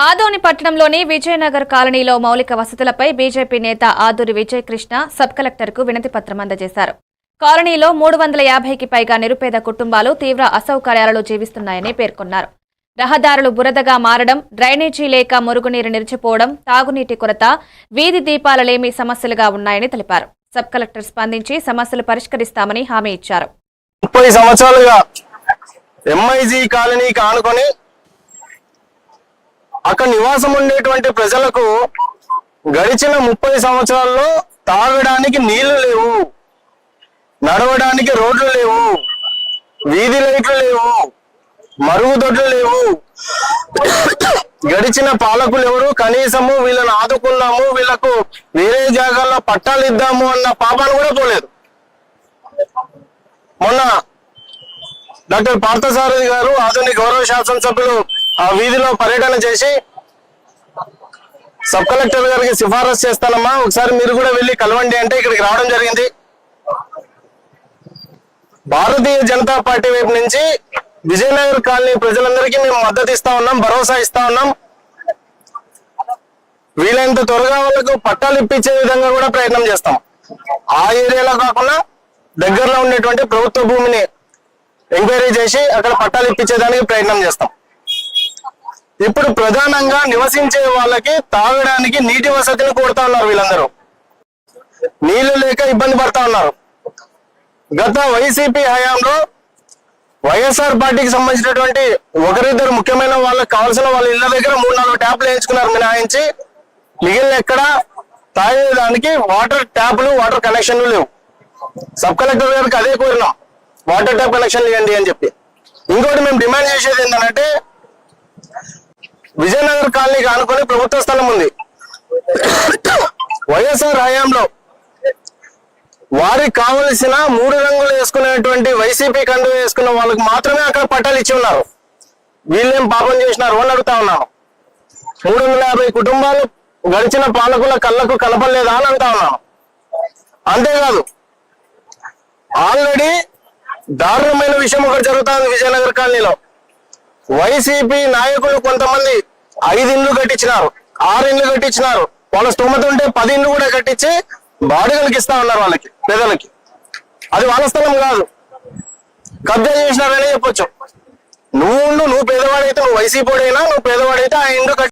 ఆదోని పట్టణంలోని విజయనగర్ కాలనీలో మౌలిక వసతులపై బీజేపీ నేత ఆదూరి విజయకృష్ణ సబ్ కలెక్టర్కు వినతి పత్రం అందజేశారు. కాలనీలో 350కి పైగా నిరుపేద కుటుంబాలు తీవ్ర అసౌకర్యాలలో జీవిస్తున్నాయని పేర్కొన్నారు. రహదారులు బురదగా మారడం, డ్రైనేజీ లేక మురుగునీరు నిలిచిపోవడం, తాగునీటి కొరత, వీధి దీపాలలేమి సమస్యలుగా ఉన్నాయని తెలిపారు. సబ్ కలెక్టర్ స్పందించి సమస్యలు పరిష్కరిస్తామని హామీ ఇచ్చారు. 30 సంవత్సరాలుగా ఎంఐజీ కాలనీకి ఆనుకొని అక్కడ నివాసం ఉండేటువంటి ప్రజలకు గడిచిన 30 సంవత్సరాల్లో తాగడానికి నీళ్లు లేవు, నడవడానికి రోడ్లు లేవు, వీధి లైట్లు లేవు, మరుగుదొడ్లు లేవు. గడిచిన పాలకులు ఎవరు కనీసము వీళ్ళని ఆదుకున్నాము, వీళ్లకు వేరే జాగాల్లో పట్టాలు ఇద్దాము అన్న పాపాలు కూడా పోలేదు. మొన్న డాక్టర్ పార్థసారథి గారు ఆధునిక గౌరవ శాసనసభ్యులు ఆ వీధిలో పర్యటన చేసి సబ్ కలెక్టర్ గారికి సిఫారసు చేస్తానమ్మా, ఒకసారి మీరు కూడా వెళ్ళి కలవండి అంటే ఇక్కడికి రావడం జరిగింది. భారతీయ జనతా పార్టీ వైపు నుంచి విజయనగర్ కాలనీ ప్రజలందరికీ మేము మద్దతు ఇస్తా ఉన్నాం, భరోసా ఇస్తా ఉన్నాం. వీలైనంత త్వరగా వాళ్ళకు పట్టాలు ఇప్పించే విధంగా కూడా ప్రయత్నం చేస్తాం. ఆ ఏరియాలో కాకుండా దగ్గరలో ఉండేటువంటి ప్రభుత్వ భూమిని ఎంక్వైరీ చేసి అక్కడ పట్టాలు ఇప్పించేదానికి ప్రయత్నం చేస్తాం. ఇప్పుడు ప్రధానంగా నివసించే వాళ్ళకి తాగడానికి నీటి వసతిని కోరుతా ఉన్నారు. వీళ్ళందరూ నీళ్లు లేక ఇబ్బంది పడతా ఉన్నారు. గత వైసీపీ హయాంలో వైఎస్ఆర్ పార్టీకి సంబంధించినటువంటి ఒకరిద్దరు ముఖ్యమైన వాళ్ళకి కావాల్సిన వాళ్ళ ఇళ్ల దగ్గర 3-4 ట్యాప్లు వేయించుకున్నారు మినహాయించి. మిగిలిన ఎక్కడ తాగేదానికి వాటర్ ట్యాప్లు, వాటర్ కనెక్షన్లు లేవు. సబ్ కలెక్టర్ గారికి అదే కోరినాం, వాటర్ ట్యాప్ కనెక్షన్లు ఇవ్వండి అని చెప్పి. ఇంకోటి మేము డిమాండ్ చేసేది ఏంటంటే, విజయనగర్ కాలనీకి ఆనుకొని ప్రభుత్వ స్థలం ఉంది. వైఎస్ఆర్ హయాంలో వారికి కావలసిన 3 రంగులు వేసుకునేటువంటి వైసీపీ కండు వేసుకున్న వాళ్ళకి మాత్రమే అక్కడ పట్టాలు ఇచ్చి ఉన్నారు. వీళ్ళేం పాపం చేసినారు అని అడుగుతా ఉన్నాను. 350 కుటుంబాలు గడిచిన పాలకుల కళ్ళకు కనపడలేదా అని అంటా ఉన్నాను. అంతేకాదు, ఆల్రెడీ దారుణమైన విషయం ఒకటి జరుగుతుంది విజయనగర్ కాలనీలో. వైసీపీ నాయకులు కొంతమంది 5 ఇండ్లు కట్టించినారు, 6 ఇండ్లు కట్టించినారు. వాళ్ళ స్తోమత ఉంటే 10 ఇండ్లు కూడా కట్టించి బాడుగలకి ఇస్తా ఉన్నారు వాళ్ళకి, పేదలకి. అది వాళ్ళ స్థలం కాదు, కబ్జా చేసినారనే చెప్పొచ్చు. నువ్వు పేదవాడైతే, నువ్వు వైసీపీ అయినా నువ్వు పేదవాడైతే ఆ ఇండ్లు